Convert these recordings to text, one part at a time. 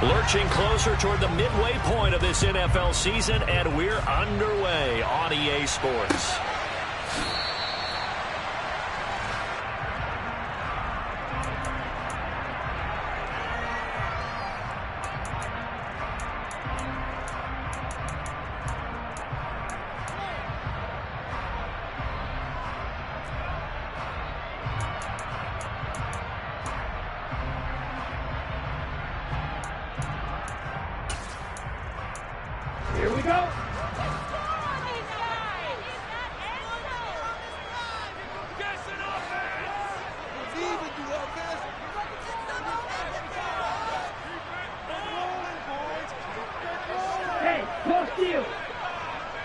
Lurching closer toward the midway point of this NFL season, and we're underway on EA Sports. Here we go. Hey, cross field.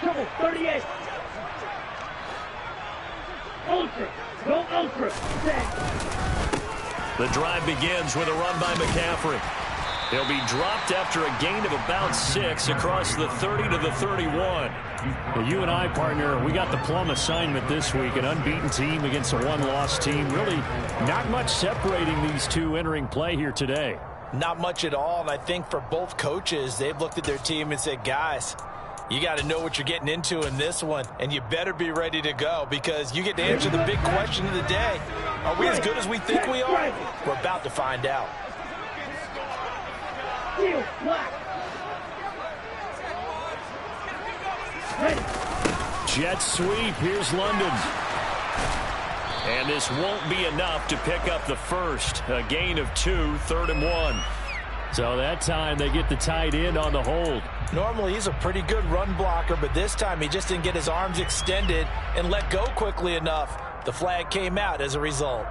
Trouble, 38. Ultra. Go ultra. The drive begins with a run by McCaffrey. He'll be dropped after a gain of about 6 across the 30 to the 31. Well, you and I, partner, we got the plum assignment this week. An unbeaten team against a one-loss team. Really not much separating these two entering play here today. Not much at all, and I think for both coaches, they've looked at their team and said, guys, you got to know what you're getting into in this one, and you better be ready to go because you get to answer the big question of the day. Are we as good as we think we are? We're about to find out. Jet sweep. Here's London. And this won't be enough to pick up the first. A gain of 2, 3rd and 1. So that time they get the tight end on the hold. Normally he's a pretty good run blocker, but this time he just didn't get his arms extended and let go quickly enough. The flag came out as a result.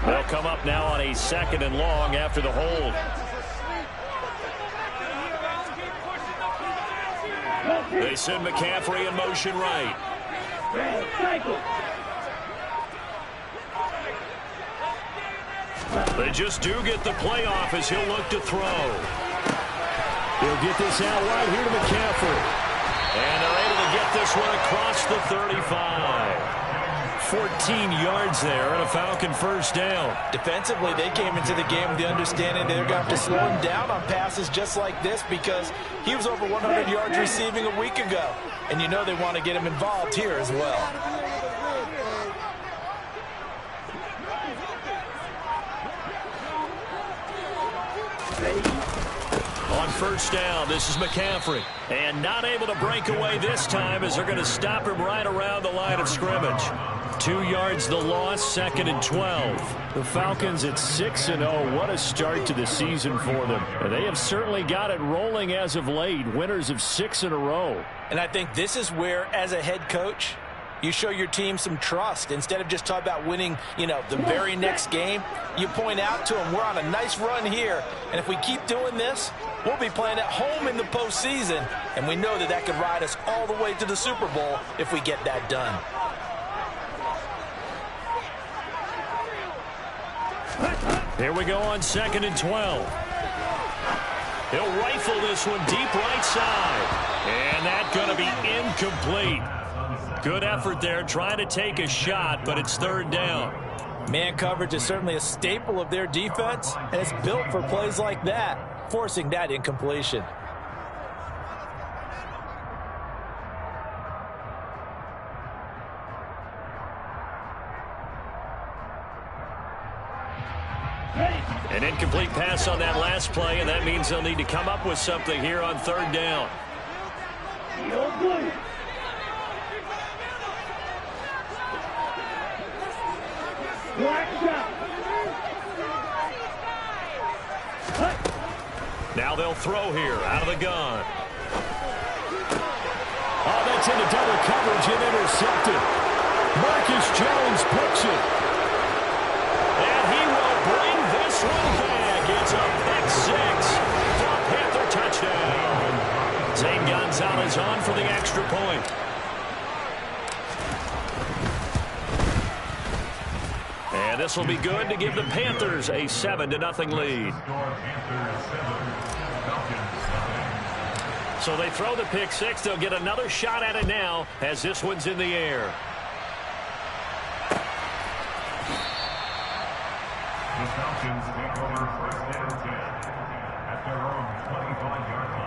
They'll come up now on a 2nd and long after the hold. They send McCaffrey in motion right. They just do get the playoff as he'll look to throw. He'll get this out right here to McCaffrey. And they're able to get this one across the 35. 14 yards there and a Falcon first down. Defensively, they came into the game with the understanding they're going to have to slow him down on passes just like this because he was over 100 yards receiving a week ago. And you know they want to get him involved here as well. On first down, this is McCaffrey. And not able to break away this time as they're going to stop him right around the line of scrimmage. 2 yards the loss, 2nd and 12. The Falcons at 6-0. What a start to the season for them. They have certainly got it rolling as of late. Winners of 6 in a row. And I think this is where, as a head coach, you show your team some trust. Instead of just talking about winning, the very next game, you point out to them, we're on a nice run here. And if we keep doing this, we'll be playing at home in the postseason. And we know that that could ride us all the way to the Super Bowl if we get that done. Here we go on 2nd and 12. He'll rifle this one deep right side. And that's going to be incomplete. Good effort there trying to take a shot, but it's 3rd down. Man coverage is certainly a staple of their defense, and it's built for plays like that, forcing that incompletion. An incomplete pass on that last play, and that means they'll need to come up with something here on 3rd down. Now they'll throw here out of the gun. Oh, that's into double coverage and intercepted. Marcus Jones picks it. And he will bring this one back. It's a pick 6 for a Panther touchdown. Zane Gonzalez on for the extra point. And this will be good to give the Panthers a 7-0 lead. So they throw the pick six. They'll get another shot at it now as this one's in the air. The Falcons take over first and 10 at their own 25-yard line.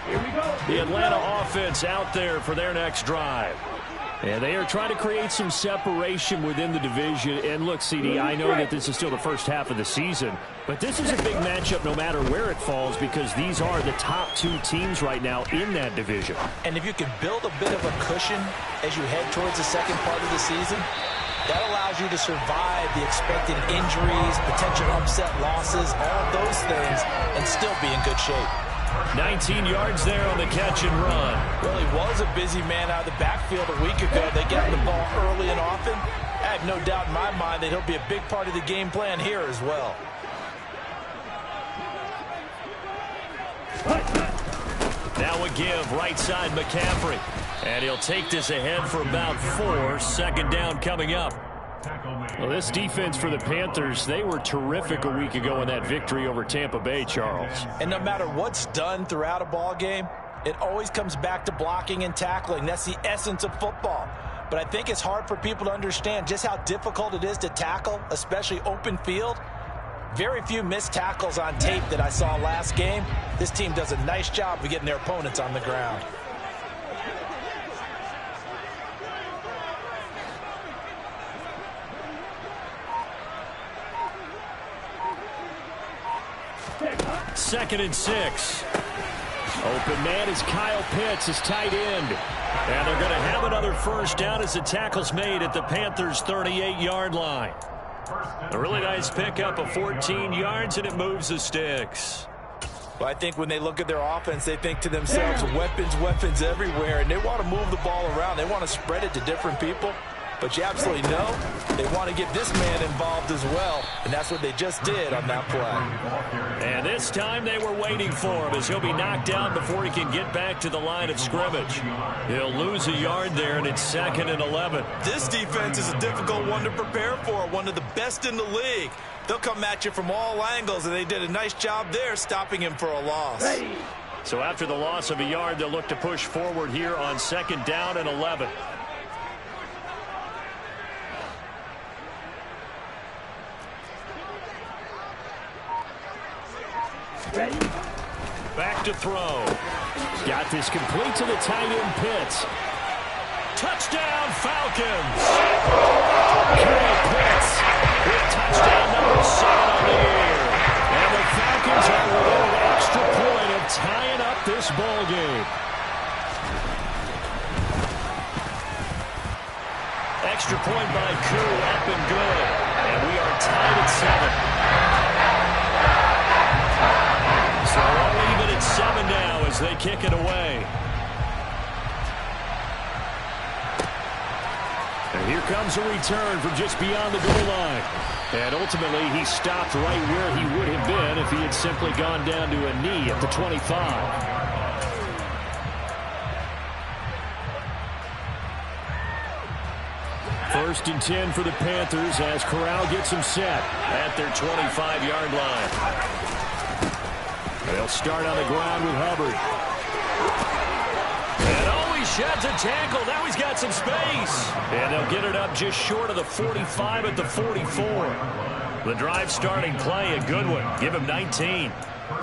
Here we go. The Atlanta offense out there for their next drive. And they are trying to create some separation within the division. And look, CD, I know that this is still the first half of the season, but this is a big matchup no matter where it falls because these are the top two teams right now in that division. And if you can build a bit of a cushion as you head towards the second part of the season, that allows you to survive the expected injuries, potential upset losses, all of those things, and still be in good shape. 19 yards there on the catch and run. Well, he was a busy man out of the backfield a week ago. They get the ball early and often. I have no doubt in my mind that he'll be a big part of the game plan here as well. Now a give, right side McCaffrey. And he'll take this ahead for about 4. Second down coming up. Well, this defense for the Panthers, they were terrific a week ago in that victory over Tampa Bay, Charles. And no matter what's done throughout a ball game, it always comes back to blocking and tackling. That's the essence of football. But I think it's hard for people to understand just how difficult it is to tackle, especially open field. Very few missed tackles on tape that I saw last game. This team does a nice job of getting their opponents on the ground. Second and 6. Open man is Kyle Pitts, his tight end. And they're going to have another first down as the tackle's made at the Panthers' 38-yard line. A really nice pickup of 14 yards, and it moves the sticks. Well, I think when they look at their offense, they think to themselves, weapons everywhere, and they want to move the ball around. They want to spread it to different people. But you absolutely know they want to get this man involved as well, and that's what they just did on that play. And this time they were waiting for him as he'll be knocked down before he can get back to the line of scrimmage. He'll lose a yard there, and it's 2nd and 11. This defense is a difficult one to prepare for, one of the best in the league. They'll come at you from all angles, and they did a nice job there stopping him for a loss. So after the loss of a yard, they'll look to push forward here on 2nd down and 11. Ready? Back to throw. Got this complete to the tight end Pitts. Touchdown Falcons. Kyle Pitts with touchdown number 7 on the year. And the Falcons are within an extra point of tying up this ball game. Extra point by Koo, up and good. And we are tied at 7. So all even at 7 now as they kick it away. And here comes a return from just beyond the goal line. And ultimately, he stopped right where he would have been if he had simply gone down to a knee at the 25. First and 10 for the Panthers as Corral gets him set at their 25-yard line. They'll start on the ground with Hubbard. And oh, he sheds a tackle. Now he's got some space. And they'll get it up just short of the 45 at the 44. The drive starting play, a good one. Give him 19.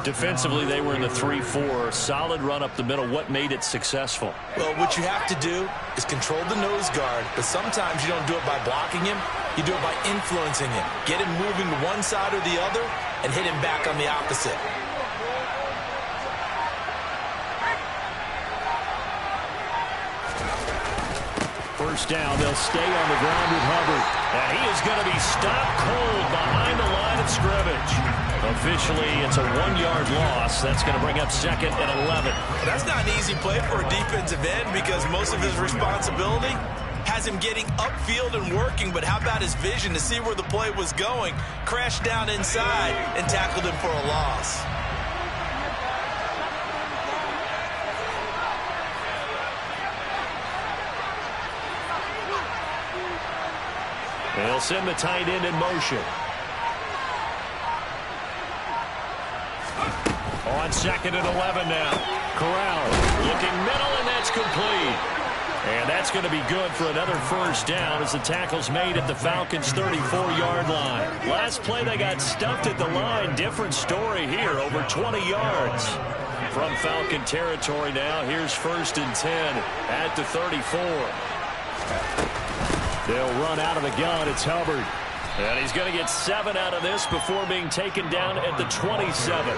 Defensively, they were in the 3-4. Solid run up the middle. What made it successful? Well, what you have to do is control the nose guard, but sometimes you don't do it by blocking him. You do it by influencing him. Get him moving to one side or the other and hit him back on the opposite. First down, they'll stay on the ground with Hubbard. And he is going to be stopped cold behind the line of scrimmage. Officially, it's a 1-yard loss. That's going to bring up 2nd and 11. That's not an easy play for a defensive end because most of his responsibility has him getting upfield and working, but how about his vision to see where the play was going? Crashed down inside and tackled him for a loss. They'll send the tight end in motion. On 2nd and 11 now. Corral looking middle, and that's complete. And that's going to be good for another first down as the tackle's made at the Falcons' 34-yard line. Last play, they got stuffed at the line. Different story here, over 20 yards. From Falcon territory now, here's 1st and 10 at the 34. They'll run out of the gun. It's Hubbard. And he's going to get 7 out of this before being taken down at the 27.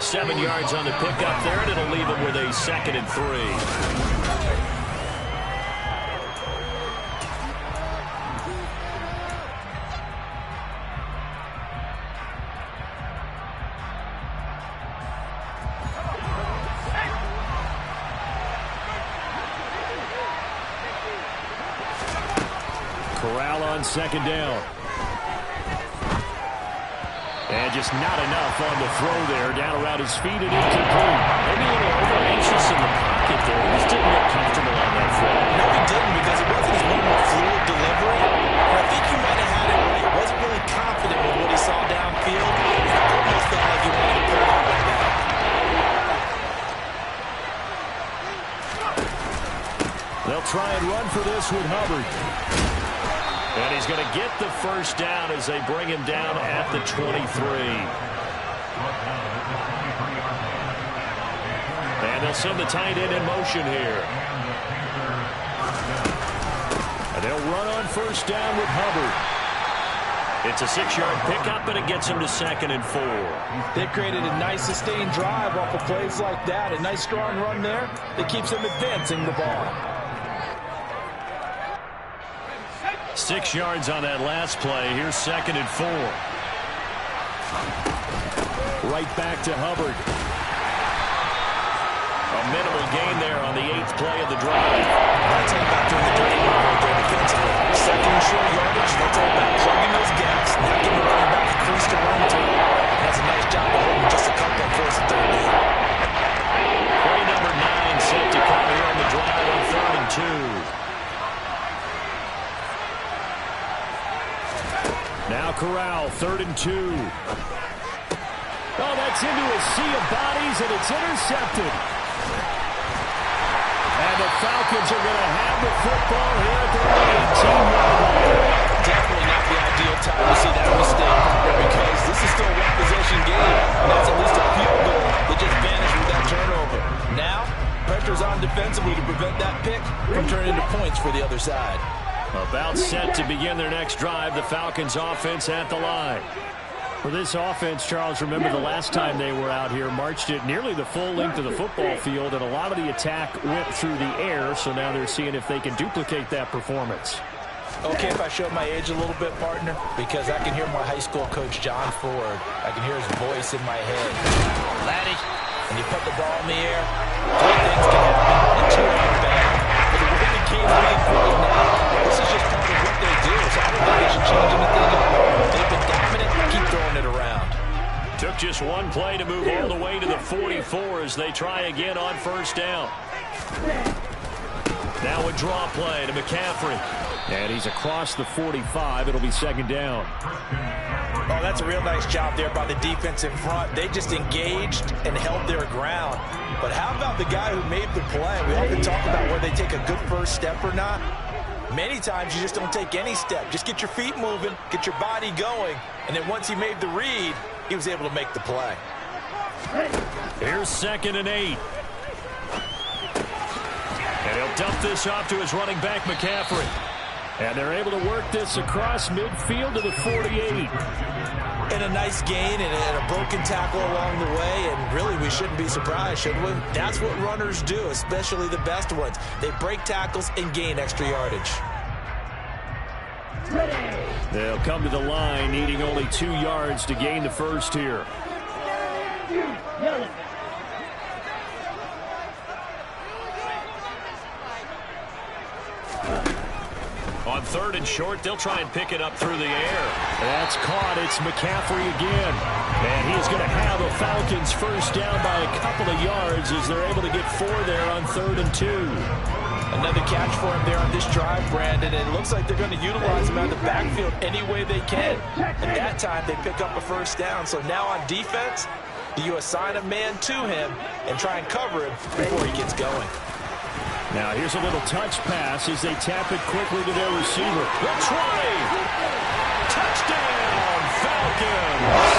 7 yards on the pickup there, and it'll leave him with a 2nd and 3. Corral on 2nd down. And just not enough on the throw there. Down around his feet and incomplete. Maybe a little over-anxious in the pocket there. He just didn't look comfortable on that throw. No, he didn't, because it wasn't his normal fluid delivery. But I think you might have had it right. He wasn't really confident with what he saw downfield. And it almost felt like he wanted to pull that one back. They'll try and run for this with Hubbard. And he's going to get the first down as they bring him down at the 23. And they'll send the tight end in motion here. And they'll run on first down with Hubbard. It's a 6-yard pickup, and it gets him to 2nd and 4. They created a nice sustained drive off of plays like that. A nice strong run there that keeps them advancing the ball. 6 yards on that last play. Here's 2nd and 4. Right back to Hubbard. A minimal gain there on the 8th play of the drive. That's all about doing the dirty work right there defensively. 2nd and short yardage. That's all about plugging those gaps, not giving the running back a crease to run to. That's a nice job of holding just a couple of 4th and 3rd down. Play number 9 set to come here on the drive on 3rd and 2. Now Corral, 3rd and 2. Oh, that's into a sea of bodies, and it's intercepted. And the Falcons are going to have the football here at their 18-yard line. Definitely not the ideal time to see that mistake, because this is still a one-possession game, and that's at least a field goal that just vanished with that turnover. Now, pressure's on defensively to prevent that pick from turning into points for the other side. About set to begin their next drive, the Falcons offense at the line. For this offense, Charles, remember the last time they were out here, marched it nearly the full length of the football field, and a lot of the attack went through the air, so now they're seeing if they can duplicate that performance. Okay, if I show my age a little bit, partner, because I can hear my high school coach, John Ford. I can hear his voice in my head. Laddie, when you put the ball in the air, 3 things can happen, and 2 are bad. But the way the game's being played now, this is just part of what they do, so I don't think they should change anything at all. They've been dominant, keep throwing it around. Took just 1 play to move all the way to the 44 as they try again on first down. Now a draw play to McCaffrey. And he's across the 45. It'll be 2nd down. Oh, that's a real nice job there by the defense in front. They just engaged and held their ground. But how about the guy who made the play? We often talk about whether they take a good first step or not. Many times you just don't take any step. Just get your feet moving, get your body going, and then once he made the read, he was able to make the play. Here's 2nd and 8. And he'll dump this off to his running back, McCaffrey. And they're able to work this across midfield to the 48. And a nice gain and a broken tackle along the way, and really we shouldn't be surprised, should we? That's what runners do, especially the best ones. They break tackles and gain extra yardage. They'll come to the line needing only 2 yards to gain the first here. On 3rd and short, they'll try and pick it up through the air. That's caught. It's McCaffrey again. And he is going to have a Falcons first down by a couple of yards as they're able to get 4 there on 3rd and 2. Another catch for him there on this drive, Brandon. And it looks like they're going to utilize him out of the backfield any way they can. At that time, they pick up a first down. So now on defense, you assign a man to him and try and cover him before he gets going. Now here's a little touch pass as they tap it quickly to their receiver. That's right. Touchdown, Falcons.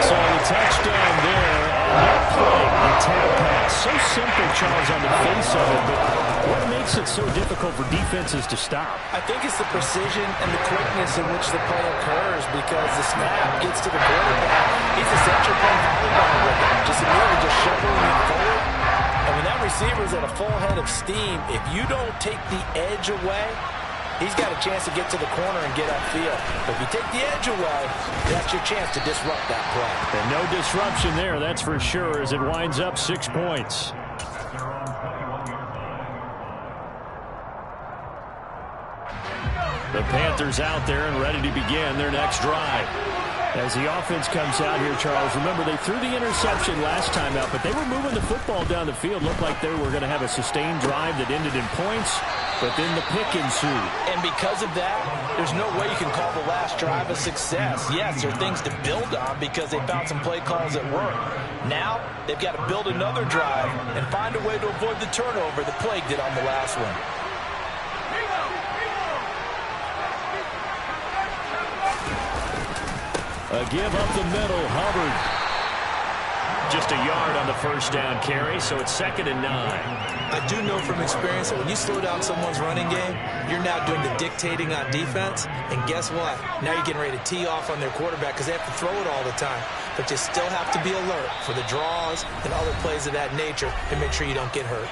So the touchdown there on that play, the tap pass. So simple, Charles, on the face of it, but what makes it so difficult for defenses to stop? I think it's the precision and the quickness in which the play occurs, because the snap gets to the quarterback. He's essentially playing volleyball with him, just immediately just shoveling it forward. And when that receiver's at a full head of steam, if you don't take the edge away, he's got a chance to get to the corner and get upfield. But if you take the edge away, that's your chance to disrupt that play. And no disruption there, that's for sure, as it winds up 6 points. The Panthers out there and ready to begin their next drive. As the offense comes out here, Charles, remember they threw the interception last time out, but they were moving the football down the field. Looked like they were going to have a sustained drive that ended in points, but then the pick ensued. And because of that, there's no way you can call the last drive a success. Yes, there are things to build on because they found some play calls that work. Now, they've got to build another drive and find a way to avoid the turnover that plagued it on the last one. A give up the middle, Hubbard. Just a yard on the first down carry, so it's 2nd and 9. I do know from experience that when you slow down someone's running game, you're now doing the dictating on defense. And guess what? Now you're getting ready to tee off on their quarterback because they have to throw it all the time. But you still have to be alert for the draws and other plays of that nature and make sure you don't get hurt.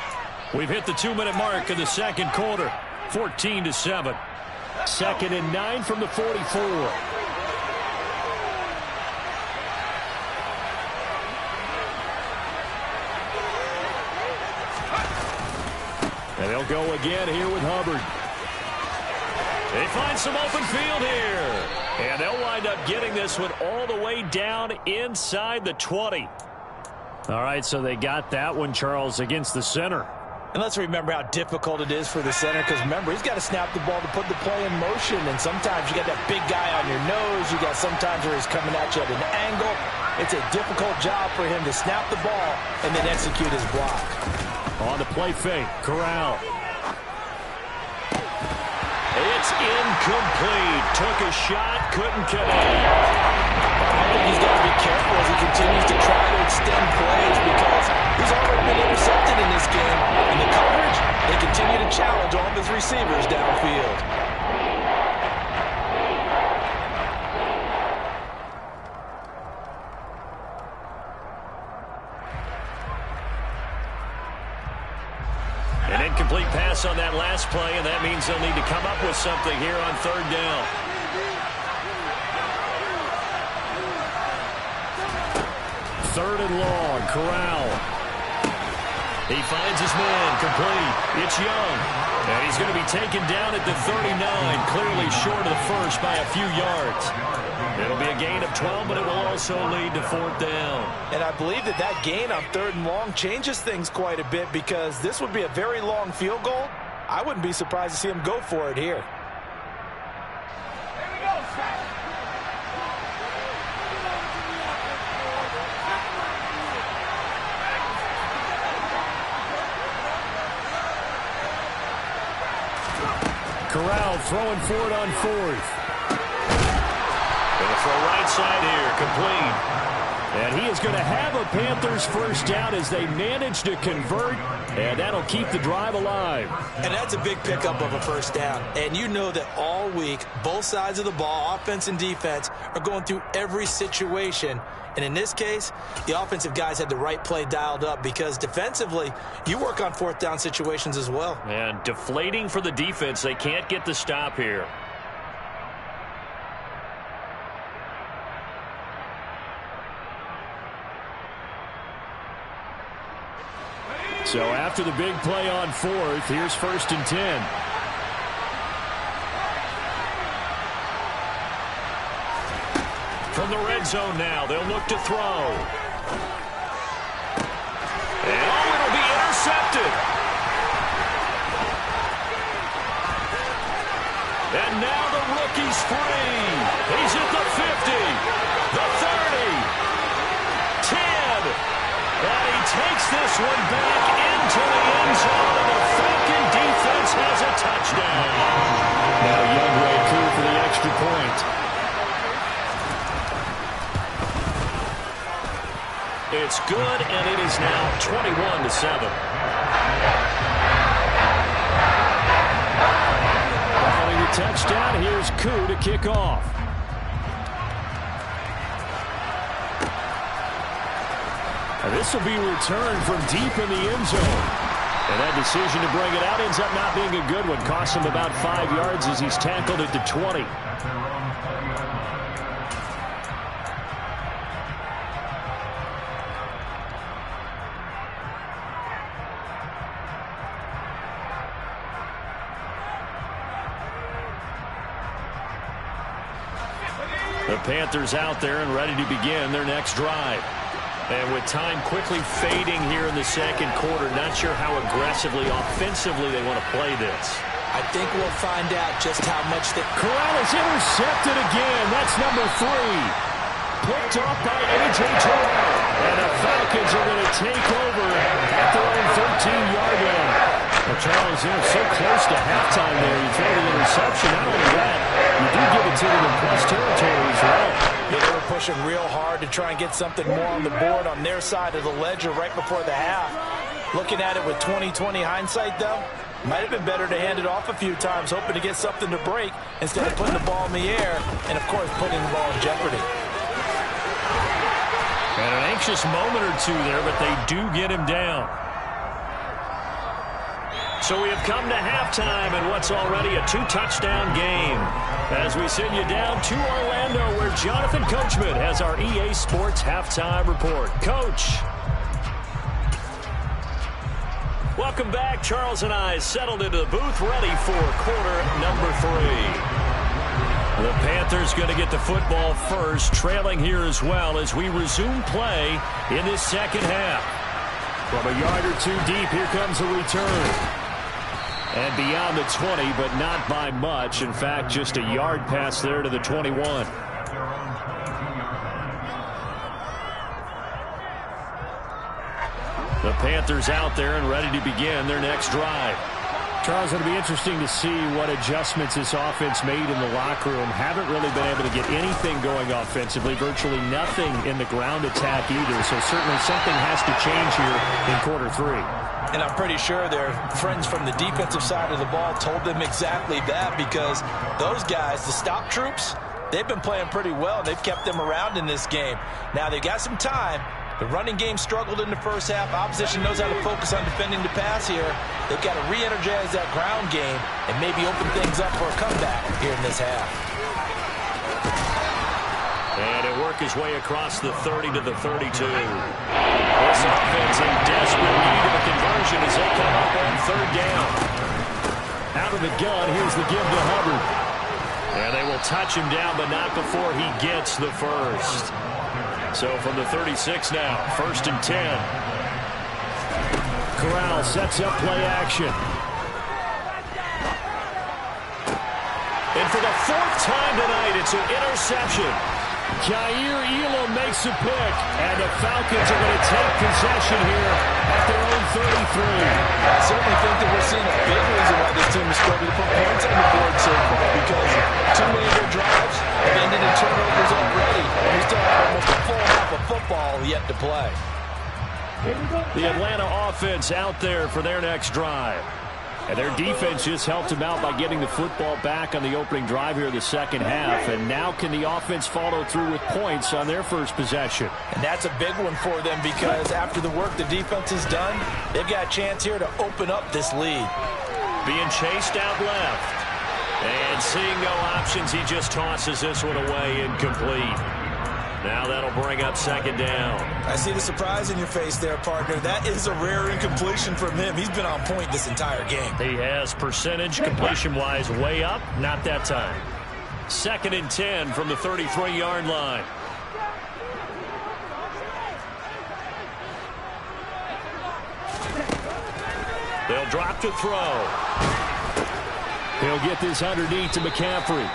We've hit the 2-minute mark of the second quarter. 14-7. 2nd and 9 from the 44. And they'll go again here with Hubbard. They find some open field here. And they'll wind up getting this one all the way down inside the 20. All right, so they got that one, Charles, against the center. And let's remember how difficult it is for the center, because remember, he's got to snap the ball to put the play in motion. And sometimes you got that big guy on your nose. You got sometimes where he's coming at you at an angle. It's a difficult job for him to snap the ball and then execute his block. On the play fake, Corral. It's incomplete. Took a shot, couldn't connect. I think he's got to be careful as he continues to try to extend plays because he's already been intercepted in this game. In the coverage, they continue to challenge all of his receivers downfield. An incomplete pass on that last play, and that means they'll need to come up with something here on 3rd down. Third and long, Corral. He finds his man, complete. It's Young. And he's going to be taken down at the 39, clearly short of the first by a few yards. It'll be a gain of 12, but it will also lead to 4th down. And I believe that that gain on 3rd and long changes things quite a bit because this would be a very long field goal. I wouldn't be surprised to see him go for it here. Corral throwing for it on 4th. Going to throw right side here, complete. And he is going to have a Panthers first down as they manage to convert, and that'll keep the drive alive. And that's a big pickup of a first down. And you know that all week, both sides of the ball, offense and defense, are going through every situation. And in this case, the offensive guys had the right play dialed up because defensively, you work on 4th down situations as well. And deflating for the defense. They can't get the stop here. So after the big play on 4th, here's 1st and 10. From the red zone now, they'll look to throw. And it'll be intercepted. And now the rookie's free. He's at the 50, the 30, 10. And he takes this one back into the end zone. And the Falcon defense has a touchdown. Now Youngway coup for the extra point. It's good, and it is now 21-7. Following the touchdown, here's Koo to kick off. And this will be returned from deep in the end zone. And that decision to bring it out ends up not being a good one. Costs him about 5 yards as he's tackled at the 20. The Panthers out there and ready to begin their next drive. And with time quickly fading here in the second quarter, not sure how aggressively, offensively they want to play this. I think we'll find out just how much they... Corral is intercepted again. That's number 3. Picked off by A.J. Terrell. And the Falcons are going to take over at their own 13-yard line. Well, Charles, so close to halftime there. You throw the interception. Not only that, you do give it to them in plus territory as well. Yeah, they were pushing real hard to try and get something more on the board on their side of the ledger right before the half. Looking at it with 20/20 hindsight, though, might have been better to hand it off a few times, hoping to get something to break instead of putting the ball in the air and, of course, putting the ball in jeopardy. And an anxious moment or two there, but they do get him down. So we have come to halftime in what's already a 2-touchdown game. As we send you down to Orlando, where Jonathan Coachman has our EA Sports halftime report. Coach. Welcome back. Charles and I settled into the booth, ready for quarter number 3. The Panthers going to get the football first, trailing here as well as we resume play in this second half. From a yard or two deep, here comes a return. And beyond the 20, but not by much. In fact, just a yard pass there to the 21. The Panthers out there and ready to begin their next drive. Charles, it'll be interesting to see what adjustments this offense made in the locker room. Haven't really been able to get anything going offensively. Virtually nothing in the ground attack either. So certainly something has to change here in quarter 3. And I'm pretty sure their friends from the defensive side of the ball told them exactly that, because those guys, the stop troops, they've been playing pretty well. They've kept them around in this game. Now they've got some time. The running game struggled in the first half. Opposition knows how to focus on defending the pass here. They've got to re-energize that ground game and maybe open things up for a comeback here in this half. And it worked his way across the 30 to the 32. This offense in desperate need of a conversion as they come up on third down. Out of the gun, here's the give to Hubbard. And they will touch him down, but not before he gets the first. So from the 36 now, 1st and 10. Corral sets up play action. And for the 4th time tonight, it's an interception. Jair Elam makes a pick, and the Falcons are going to take possession here at their own 33. I certainly think that we're seeing a big reason why this team is struggling to put points on the board so far, because too many of their drives have ended in turnovers already, and we still have almost a full half of football yet to play. The Atlanta offense out there for their next drive. And their defense just helped them out by getting the football back on the opening drive here in the second half. And now can the offense follow through with points on their first possession? And that's a big one for them, because after the work the defense has done, they've got a chance here to open up this lead. Being chased out left. And seeing no options, he just tosses this one away, incomplete. Now that'll bring up second down. I see the surprise in your face there, partner. That is a rare incompletion from him. He's been on point this entire game. He has percentage completion-wise way up. Not that time. 2nd and 10 from the 33-yard line. They'll drop to throw. He'll get this underneath to McCaffrey.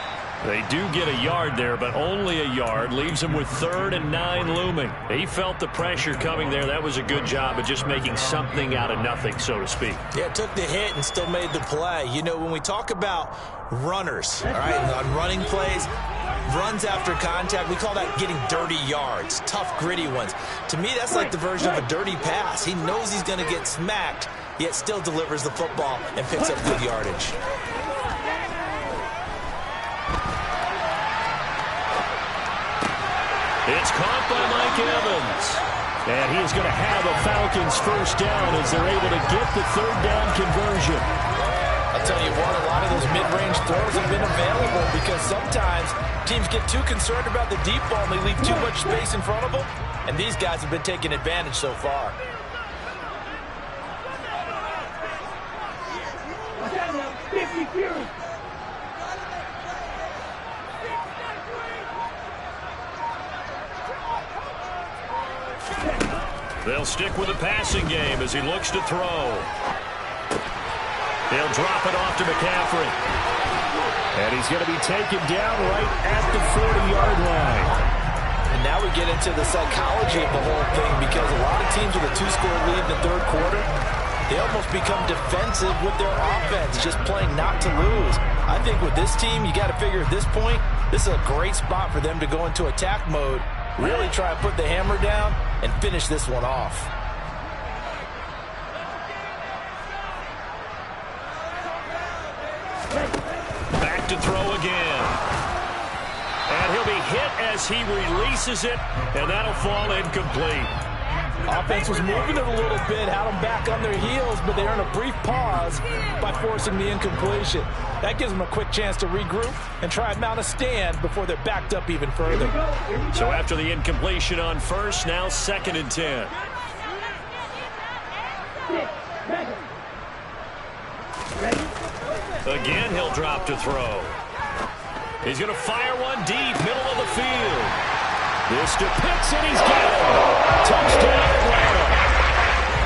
They do get a yard there, but only a yard. Leaves him with 3rd and 9 looming. He felt the pressure coming there. That was a good job of just making something out of nothing, so to speak. Yeah, took the hit and still made the play. You know, when we talk about runners, all right, on running plays, runs after contact, we call that getting dirty yards, tough, gritty ones. To me, that's like the version of a dirty pass. He knows he's going to get smacked, yet still delivers the football and picks up good yardage. It's caught by Mike Evans. And he is going to have a Falcons first down as they're able to get the 3rd down conversion. I'll tell you what, a lot of those mid-range throws have been available because sometimes teams get too concerned about the deep ball and they leave too much space in front of them. And these guys have been taking advantage so far. They'll stick with the passing game as he looks to throw. He'll drop it off to McCaffrey. And he's going to be taken down right at the 40-yard line. And now we get into the psychology of the whole thing because a lot of teams with a 2-score lead in the 3rd quarter, they almost become defensive with their offense, just playing not to lose. I think with this team, you got to figure at this point, this is a great spot for them to go into attack mode, really try to put the hammer down and finish this one off. Back to throw again. And he'll be hit as he releases it, and that'll fall incomplete. Offense was moving it a little bit, had them back on their heels, but they earned a brief pause by forcing the incompletion. That gives them a quick chance to regroup and try and mount a stand before they're backed up even further. So after the incompletion on first, now 2nd and 10. Again, he'll drop to throw. He's going to fire one deep, middle of the field. This to Pitts, and he's got it. Touchdown, Atlanta.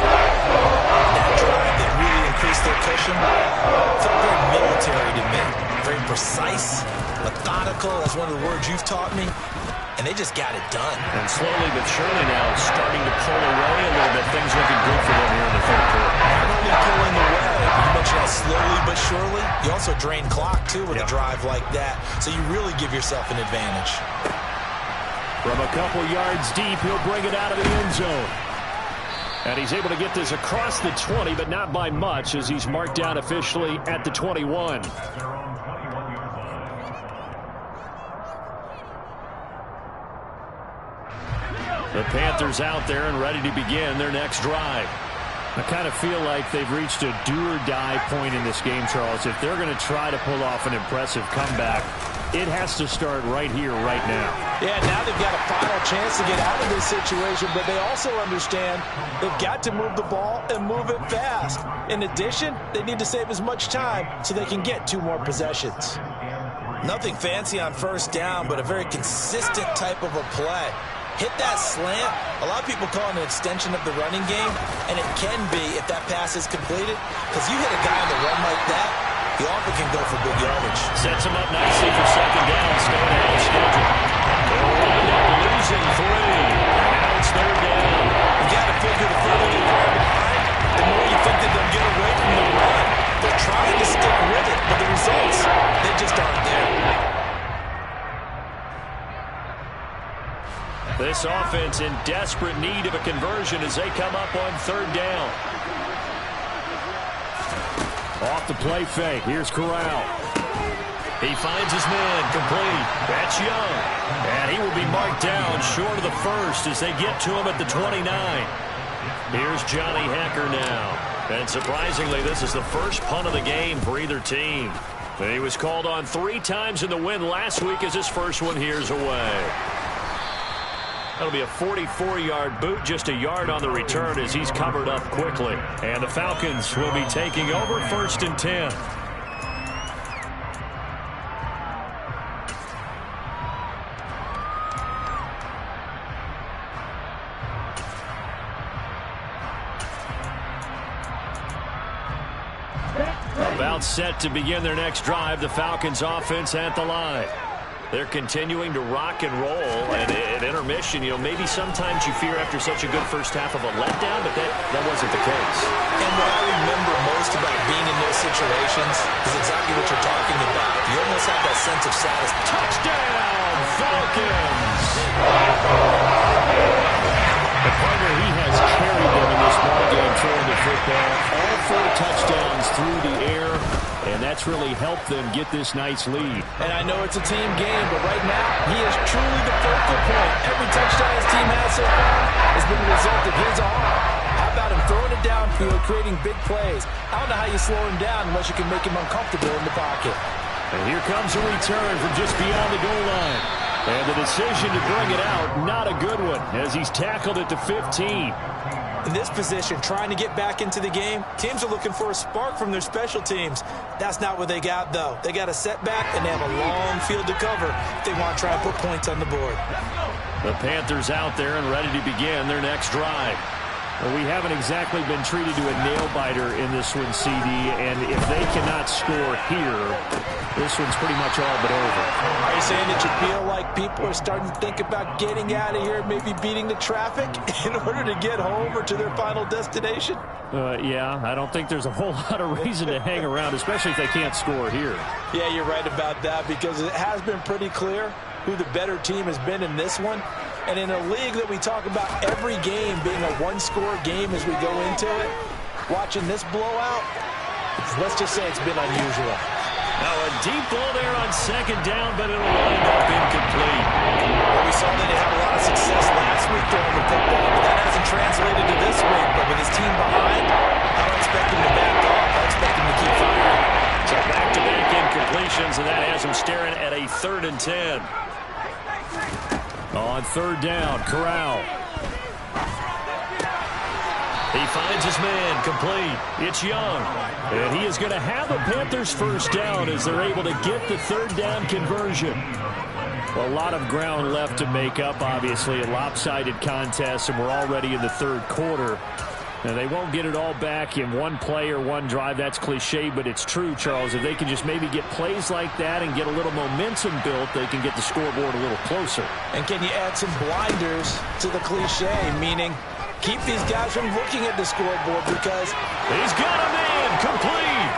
That drive that really increased their cushion felt very military to me. Very precise, methodical. That's one of the words you've taught me. And they just got it done. And slowly but surely now it's starting to pull away a little bit. Things looking good for them here in the 3rd quarter. Not only pulling away, you mentioned how slowly but surely, you also drain clock, too, with a drive like that. So you really give yourself an advantage. From a couple yards deep, he'll bring it out of the end zone. And he's able to get this across the 20, but not by much, as he's marked down officially at the 21. The Panthers out there and ready to begin their next drive. I kind of feel like they've reached a do-or-die point in this game, Charles. If they're going to try to pull off an impressive comeback, it has to start right here, right now. Yeah, now they've got a final chance to get out of this situation, but they also understand they've got to move the ball and move it fast. In addition, they need to save as much time so they can get 2 more possessions. Nothing fancy on first down, but a very consistent type of a play. Hit that slant. A lot of people call it an extension of the running game, and it can be if that pass is completed, because you hit a guy on the run like that, he often can go for big yardage. Sets him up nicely for 2nd down, staying ahead of schedule. They'll wind up losing 3. Now it's 3rd down. You got to figure the further they fall behind, the more you think that they'll get away from the run. They're trying to stick with it, but the results, they just aren't there. This offense in desperate need of a conversion as they come up on 3rd down. Off the play fake. Here's Corral. He finds his man complete. That's Young. And he will be marked down short of the first as they get to him at the 29. Here's Johnny Hecker now. And surprisingly, this is the first punt of the game for either team. He was called on 3 times in the win last week as his first one here's away. That'll be a 44-yard boot, just a yard on the return as he's covered up quickly. And the Falcons will be taking over 1st and 10. About set to begin their next drive. The Falcons offense at the line. They're continuing to rock and roll, and at intermission, maybe sometimes you fear after such a good first half of a letdown, but that wasn't the case. And what I remember most about being in those situations is exactly what you're talking about. You almost have that sense of satisfaction. Touchdown, Falcons! The partner, he has carried them in this ballgame throwing the football. All 4 touchdowns through the air, and that's really helped them get this nice lead. And I know it's a team game, but right now, he is truly the focal point. Every touchdown his team has so far has been the result of his arm. How about him throwing it downfield, creating big plays? I don't know how you slow him down unless you can make him uncomfortable in the pocket. And here comes a return from just beyond the goal line. And the decision to bring it out, not a good one, as he's tackled at the 15. In this position, trying to get back into the game, teams are looking for a spark from their special teams. That's not what they got, though. They got a setback, and they have a long field to cover if they want to try and put points on the board. The Panthers out there and ready to begin their next drive. Well, we haven't exactly been treated to a nail-biter in this one, CD, and if they cannot score here, this one's pretty much all but over. Are you saying that you feel like people are starting to think about getting out of here, maybe beating the traffic in order to get home or to their final destination? Yeah, I don't think there's a whole lot of reason to hang around, especially if they can't score here. Yeah, you're right about that, because it has been pretty clear who the better team has been in this one. And in a league that we talk about every game being a one-score game as we go into it, watching this blowout, let's just say it's been unusual. Now a deep ball there on second down, but it'll wind up incomplete. Well, we saw that they had a lot of success last week throwing the football, but that hasn't translated to this week. But with his team behind, I don't expect him to back off. I expect him to keep firing. So back-to-back incompletions, and that has him staring at a 3rd and 10. On 3rd down, Corral. He finds his man, complete. It's Young. And he is going to have a Panthers first down as they're able to get the 3rd down conversion. Well, a lot of ground left to make up, obviously. A lopsided contest, and we're already in the 3rd quarter. And they won't get it all back in one play or one drive. That's cliche, but it's true, Charles. If they can just maybe get plays like that and get a little momentum built, they can get the scoreboard a little closer. And can you add some blinders to the cliche, meaning keep these guys from looking at the scoreboard, because he's got a man, complete.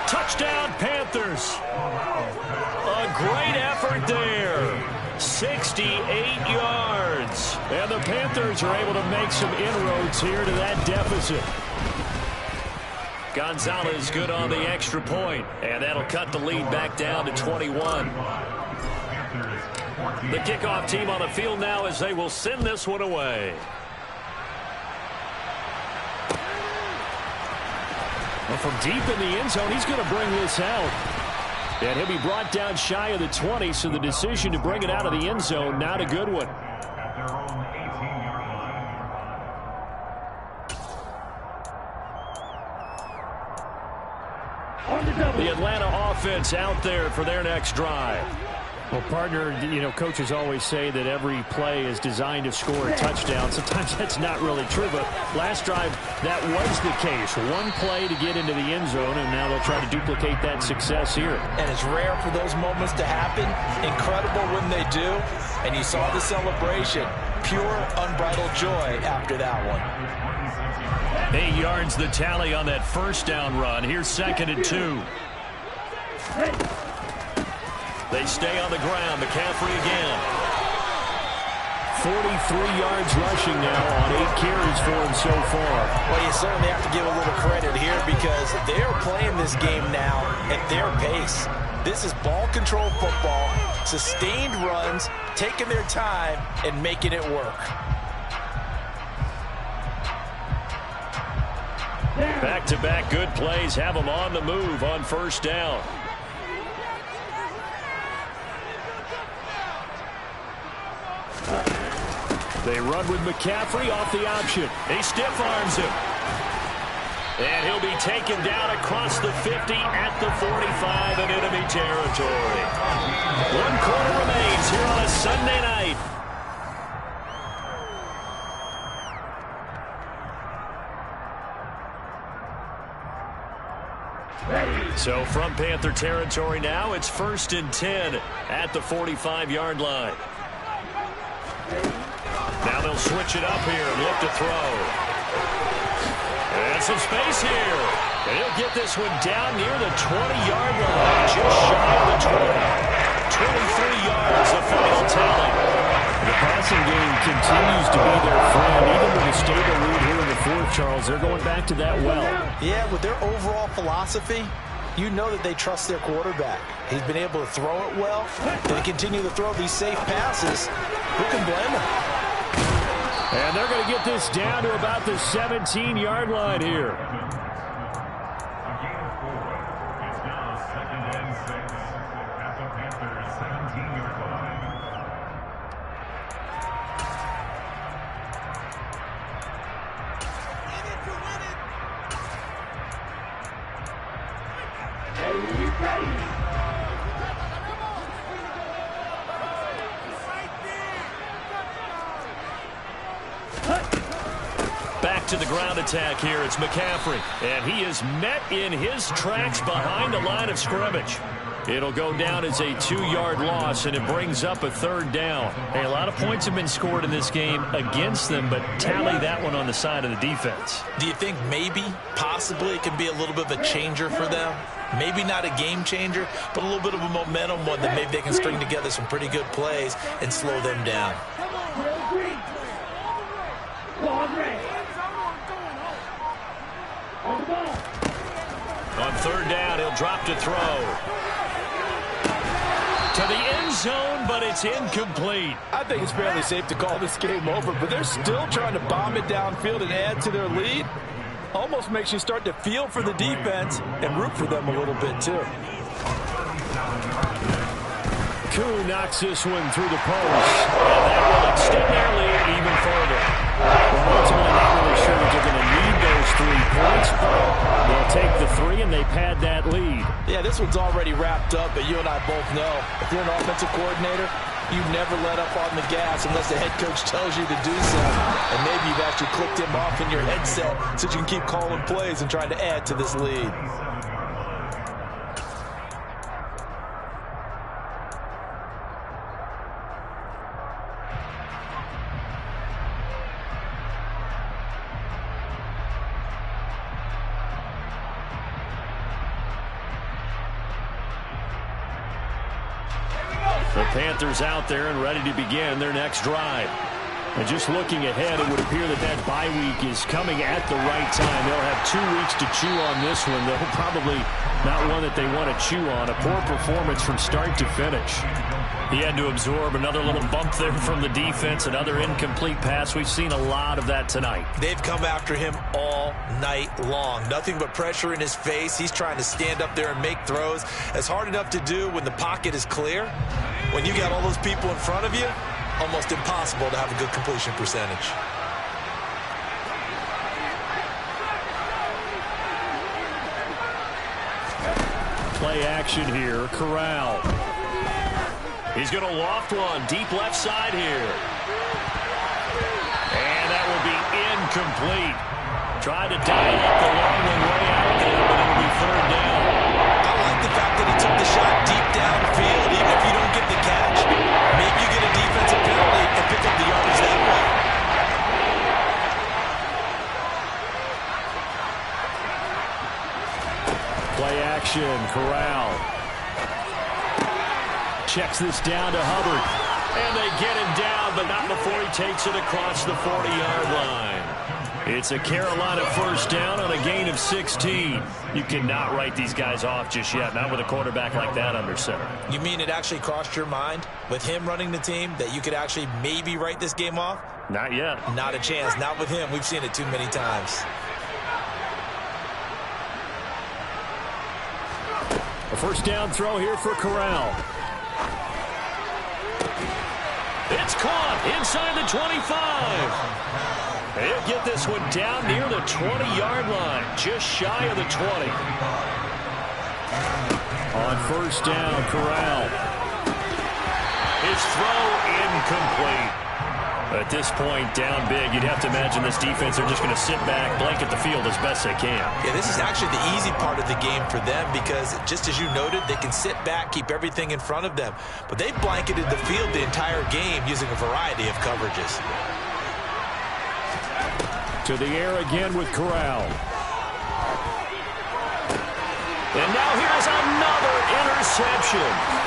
Touchdown, Panthers. A great effort there. 68 yards. And the Panthers are able to make some inroads here to that deficit. Gonzalez good on the extra point, and that'll cut the lead back down to 21. The kickoff team on the field now as they will send this one away. Well, from deep in the end zone, he's going to bring this out. And he'll be brought down shy of the 20, so the decision to bring it out of the end zone, not a good one. The Atlanta offense out there for their next drive. Well, partner, coaches always say that every play is designed to score a touchdown. Sometimes that's not really true, but last drive, that was the case. One play to get into the end zone, and now they'll try to duplicate that success here. And it's rare for those moments to happen. Incredible when they do. And you saw the celebration. Pure, unbridled joy after that one. 8 yards the tally on that first down run. Here's 2nd and 2. They stay on the ground. McCaffrey again. 43 yards rushing now on 8 carries for him so far. Well, you certainly have to give a little credit here, because they're playing this game now at their pace. This is ball control football, sustained runs, taking their time and making it work. Back-to-back good plays have them on the move on first down. They run with McCaffrey off the option. He stiff arms him. And he'll be taken down across the 50 at the 45 in enemy territory. 1 quarter remains here on a Sunday night. Ready. So from Panther territory now, it's 1st and 10 at the 45-yard line. Now they'll switch it up here and look to throw. And some space here. And he'll get this one down near the 20-yard line, just shy of the 20. 23 yards, the final tally. The passing game continues to be their friend. Even with a stable lead here in the fourth, Charles, they're going back to that well. Yeah, with their overall philosophy, you know that they trust their quarterback. He's been able to throw it well. They continue to throw these safe passes. Who can blame them? And they're going to get this down to about the 17-yard line here. A gain of 4. It's now 2nd and 6 at the Panthers' 17-yard line. Back to the ground attack here. It's McCaffrey. And he is met in his tracks behind the line of scrimmage. It'll go down as a 2-yard loss, and it brings up a 3rd down. Hey, a lot of points have been scored in this game against them, but tally that one on the side of the defense. Do you think maybe, possibly, it can be a little bit of a changer for them? Maybe not a game changer, but a little bit of a momentum one that maybe they can string together some pretty good plays and slow them down. On 3rd down, he'll drop to throw. To the end zone, but it's incomplete. I think it's fairly safe to call this game over, but they're still trying to bomb it downfield and add to their lead. Almost makes you start to feel for the defense and root for them a little bit, too. Koo knocks this one through the post. And that will extend their lead even further. Well, ultimately, not really sure that they're going to need those 3 points, but they'll take the 3 and they pad that lead. Yeah, this one's already wrapped up, but you and I both know if you're an offensive coordinator, you never let up on the gas unless the head coach tells you to do so. And maybe you've actually clicked him off in your headset so you can keep calling plays and trying to add to this lead. The Panthers out there and ready to begin their next drive. And just looking ahead, it would appear that that bye week is coming at the right time. They'll have 2 weeks to chew on this one, though probably not one that they want to chew on. A poor performance from start to finish. He had to absorb another little bump there from the defense, another incomplete pass. We've seen a lot of that tonight. They've come after him all night long. Nothing but pressure in his face. He's trying to stand up there and make throws. It's hard enough to do when the pocket is clear. When you got all those people in front of you, almost impossible to have a good completion percentage. Play action here. Corral. He's going to loft one deep left side here. And that will be incomplete. Tried to dial up the long one way out there, but it'll be 3rd down. I like the fact that he took the shot deep downfield, even if you don't get the catch. Maybe you get a defensive penalty and pick up the yardage that way. Play action. Corral. Checks this down to Hubbard. And they get him down, but not before he takes it across the 40-yard line. It's a Carolina 1st down on a gain of 16. You cannot write these guys off just yet, not with a quarterback like that under center. You mean it actually crossed your mind with him running the team that you could actually maybe write this game off? Not yet. Not a chance. Not with him. We've seen it too many times. A 1st down throw here for Corral. It's caught inside the 25. They'll get this one down near the 20-yard line, just shy of the 20. On 1st down, Corral. His throw incomplete. At this point, down big, you'd have to imagine this defense are just going to sit back, blanket the field as best they can. Yeah, this is actually the easy part of the game for them because, just as you noted, they can sit back, keep everything in front of them. But they've blanketed the field the entire game using a variety of coverages. To the air again with Corral. And now here's another interception.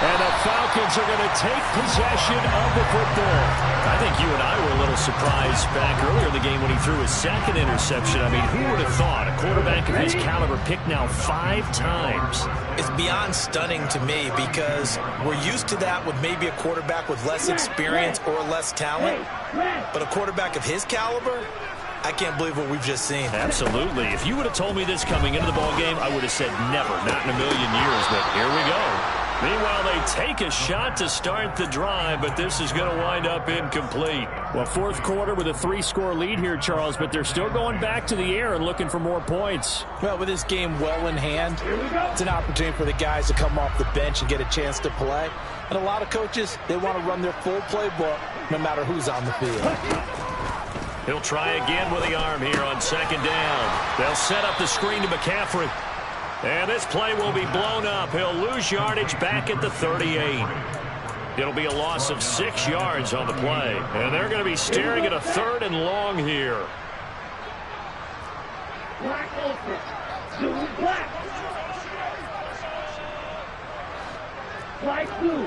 And the Falcons are going to take possession of the football. I think you and I were a little surprised back earlier in the game when he threw his second interception. I mean, who would have thought a quarterback of his caliber picked now 5 times? It's beyond stunning to me because we're used to that with maybe a quarterback with less experience or less talent. But a quarterback of his caliber, I can't believe what we've just seen. Absolutely. If you would have told me this coming into the ballgame, I would have said never, not in a million years. But here we go. Meanwhile, they take a shot to start the drive, but this is going to wind up incomplete. Well, fourth quarter with a 3-score lead here, Charles, but they're still going back to the air and looking for more points. Well, with this game well in hand, it's an opportunity for the guys to come off the bench and get a chance to play. And a lot of coaches, they want to run their full playbook no matter who's on the field. He'll try again with the arm here on second down. They'll set up the screen to McCaffrey. And this play will be blown up. He'll lose yardage back at the 38. It'll be a loss of 6 yards on the play. And they're going to be staring at a 3rd and long here. Black open. Blue, black. Black, blue.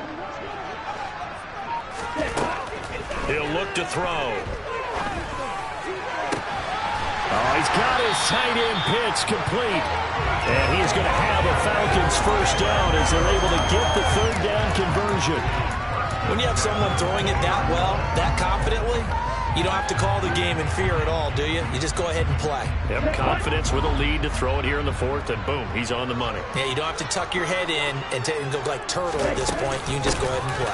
He'll look to throw. Oh, he's got his tight end pitch complete. And he's going to have a Falcons first down as they're able to get the 3rd down conversion. When you have someone throwing it that well, that confidently, you don't have to call the game in fear at all, do you? You just go ahead and play. Yep, confidence with a lead to throw it here in the 4th, and boom, he's on the money. Yeah, you don't have to tuck your head in and go like turtle at this point. You can just go ahead and play.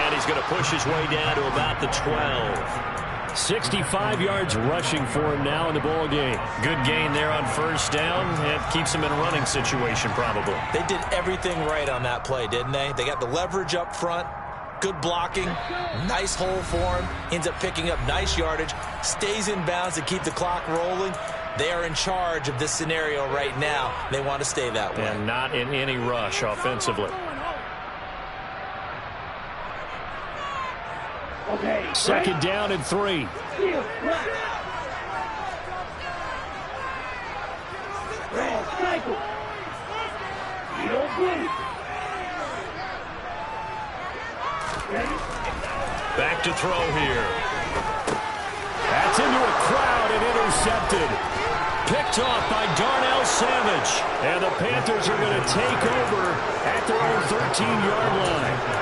And he's going to push his way down to about the 12. 65 yards rushing for him now in the ball game. Good gain there on first down. It keeps him in a running situation probably. They did everything right on that play, didn't they? They got the leverage up front, good blocking, nice hole for him, ends up picking up nice yardage, stays in bounds to keep the clock rolling. They are in charge of this scenario right now. They want to stay that way. And not in any rush offensively. Okay. Second down and 3. Cycle. You don't blue. Ready? Back to throw here. That's into a crowd and intercepted. Picked off by Darnell Savage. And the Panthers are going to take over at their own 13-yard line.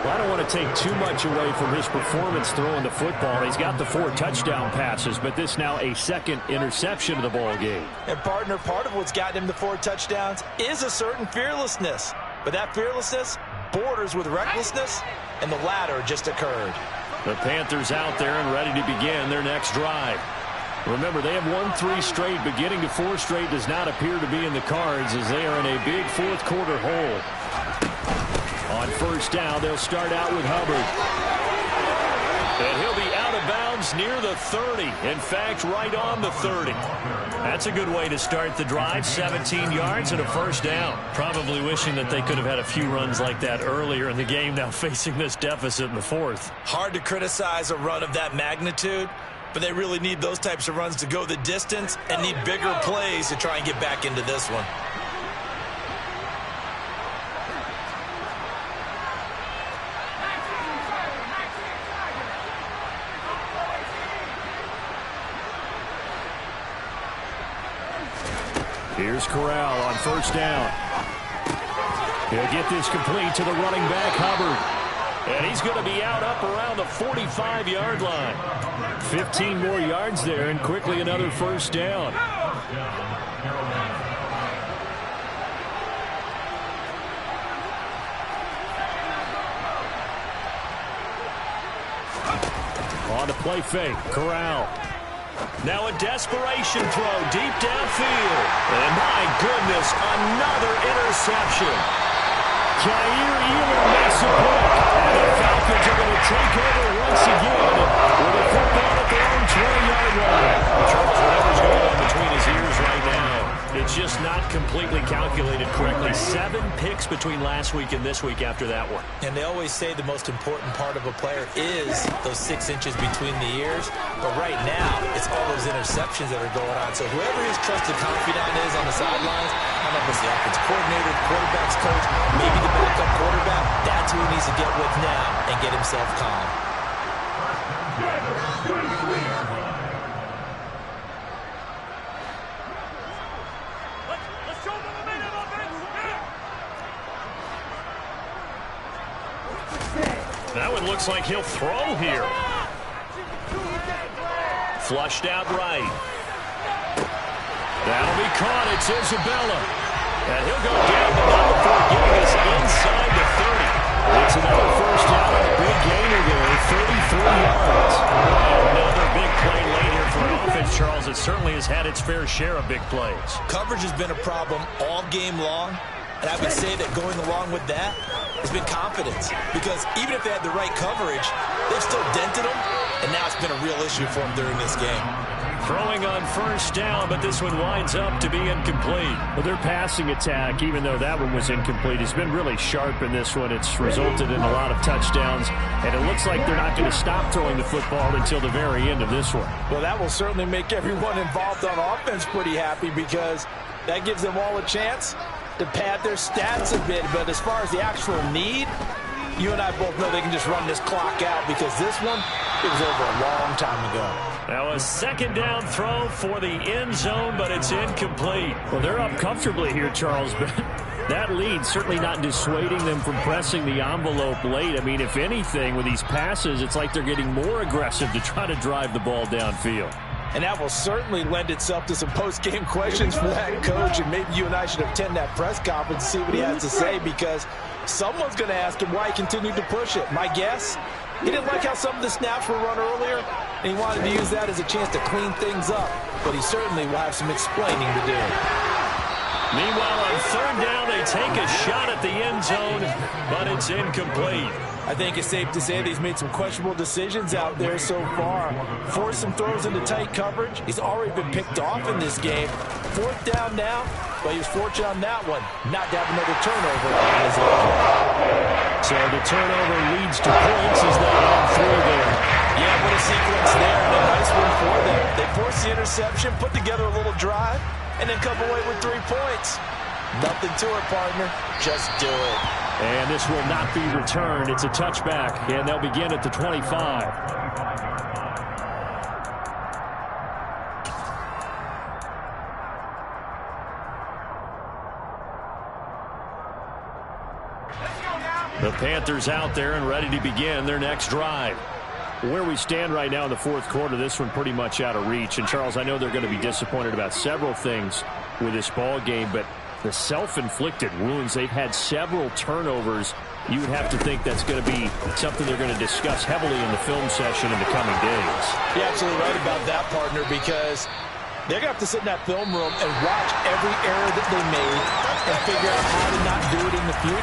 Well, I don't want to take too much away from his performance throwing the football. He's got the 4 touchdown passes, but this now a 2nd interception of the ball game. And, partner, part of what's gotten him the 4 touchdowns is a certain fearlessness. But that fearlessness borders with recklessness, and the latter just occurred. The Panthers out there and ready to begin their next drive. Remember, they have won 3 straight, but getting to 4 straight does not appear to be in the cards as they are in a big 4th quarter hole. On first down, they'll start out with Hubbard. And he'll be out of bounds near the 30. In fact, right on the 30. That's a good way to start the drive. 17 yards and a first down. Probably wishing that they could have had a few runs like that earlier in the game, now facing this deficit in the 4th. Hard to criticize a run of that magnitude, but they really need those types of runs to go the distance and need bigger plays to try and get back into this one. Here's Corral on first down. He'll get this complete to the running back, Hubbard. And he's going to be out up around the 45-yard line. 15 more yards there, and quickly another first down. On the play fake, Corral. Now a desperation throw deep downfield. And my goodness, another interception. Jair Elam makes a pick. And the Falcons are going to take over once again with a football at their own 20-yard line. Charles, whatever's going on between his ears right now, it's just not completely calculated correctly. 7 picks between last week and this week after that one. And they always say the most important part of a player is those 6 inches between the ears. But right now, it's all those interceptions that are going on. So whoever his trusted confidant is on the sidelines, I don't know if it's the offense coordinator, the quarterback's coach, maybe the backup quarterback, that's who he needs to get with now and get himself calm. That one looks like he'll throw here. Flushed out right. That'll be caught. It's Isabella. And he'll go down the number 4, getting us inside the 30. It's another first down and a big gainer there, 33 yards. Another big play late here for an offense, Charles. It certainly has had its fair share of big plays. Coverage has been a problem all game long. And I would say that going along with that has been confidence. Because even if they had the right coverage, they've still dented them. And now it's been a real issue for them during this game. Throwing on first down, but this one winds up to be incomplete. Well, their passing attack, even though that one was incomplete, has been really sharp in this one. It's resulted in a lot of touchdowns, and it looks like they're not going to stop throwing the football until the very end of this one. Well, that will certainly make everyone involved on offense pretty happy because that gives them all a chance to pad their stats a bit. But as far as the actual need, you and I both know they can just run this clock out because this one, it was over a long time ago. Now a second down throw for the end zone, but it's incomplete. Well, they're up comfortably here, Charles, but that lead certainly not dissuading them from pressing the envelope late. I mean, if anything, with these passes, it's like they're getting more aggressive to try to drive the ball downfield. And that will certainly lend itself to some post-game questions for that coach, and maybe you and I should attend that press conference and see what he has to say because someone's going to ask him why he continued to push it. My guess, he didn't like how some of the snaps were run earlier, and he wanted to use that as a chance to clean things up. But he certainly will have some explaining to do. Meanwhile, on third down, they take a shot at the end zone, but it's incomplete. I think it's safe to say that he's made some questionable decisions out there so far. Forced some throws into tight coverage. He's already been picked off in this game. Fourth down now, but he was fortunate on that one not to have another turnover on his own. So the turnover leads to points as they run through there. Yeah, what a sequence there, and a nice one for them. They forced the interception, put together a little drive, and then come away with 3 points. Nothing to it, partner. Just do it. And this will not be returned. It's a touchback, and they'll begin at the 25. The Panthers out there and ready to begin their next drive. Where we stand right now in the fourth quarter, this one pretty much out of reach. And, Charles, I know they're going to be disappointed about several things with this ball game, but the self-inflicted wounds, they've had several turnovers. You would have to think that's going to be something they're going to discuss heavily in the film session in the coming days. You're absolutely right about that, partner, because they're going to have to sit in that film room and watch every error that they made and figure out how to not do it in the future.